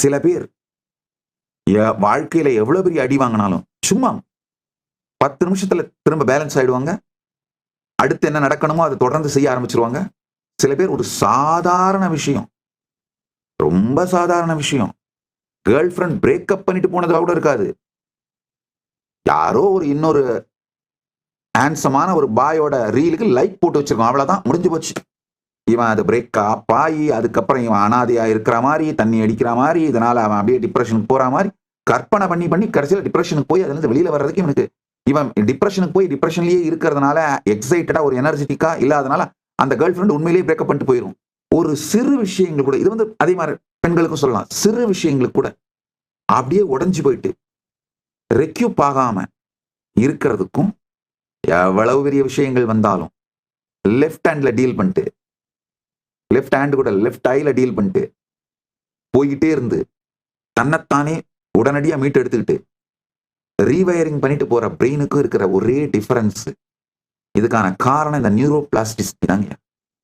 சில பேர் வாழ்க்கையில எவ்வளவு பெரிய அடி வாங்கினாலும் சும்மா 10 நிமிஷத்துல திரும்ப பேலன்ஸ் ஆயிடுவாங்க. அடுத்து என்ன நடக்கணுமோ அதை தொடர்ந்து செய்ய ஆரம்பிச்சிருவாங்க. சில பேர் ஒரு சாதாரண விஷயம், ரொம்ப சாதாரண விஷயம், கேர்ள் ஃபிரெண்ட் பிரேக்கப் பண்ணிட்டு போனதா கூட இருக்காது. யாரோ ஒரு இன்னொரு ஹேண்ட்ஸமான ஒரு பாயோட ரீலுக்கு லைக் போட்டு வச்சிருக்கோம், அவ்வளவுதான், முடிஞ்சு போச்சு. இவன் அது பிரேக்கப் ஆகி அதுக்கப்புறம் இவன் அனாதையா இருக்கிற மாதிரி, தண்ணி அடிக்கிற மாதிரி, இதனால அவன் அப்படியே டிப்ரெஷனுக்கு போற மாதிரி கற்பனை பண்ணி பண்ணி கடைசியில் டிப்ரெஷனுக்கு போய் அதுல இருந்து வெளியில வர்றதுக்கு இவனுக்கு, இவன் டிப்ரெஷனுக்கு போய் டிப்ரெஷன்லயே இருக்கிறதுனால எக்ஸைட்டடா ஒரு எனர்ஜெட்டிக்கா இல்லாதனால அந்த கேர்ள் ஃபிரெண்ட் உண்மையிலேயே பிரேக்கப் பண்ணிட்டு போயிடும். ஒரு சிறு விஷயங்கள் கூட, இது வந்து அதே மாதிரி பெண்களுக்கும் சொல்லலாம், சிறு விஷயங்களுக்கு கூட அப்படியே உடைஞ்சு போயிட்டு ரெக்யூப் ஆகாம இருக்கிறதுக்கும், எவ்வளவு பெரிய விஷயங்கள் வந்தாலும் லெஃப்ட் ஹேண்ட்ல டீல் பண்ணிட்டு, லெஃப்ட் ஹேண்ட் கூட லெஃப்ட் ஐல டீல் பண்ணிட்டு போய்கிட்டே இருந்து தன்னைத்தானே உடனடியா மீட்டு எடுத்துக்கிட்டு ரீவயரிங் பண்ணிட்டு போற பிரெயினுக்கும் இருக்கிற ஒரே டிஃபரன்ஸ், இதுக்கான காரணம் இந்த நியூரோ பிளாஸ்டிசிட்டி தாங்க.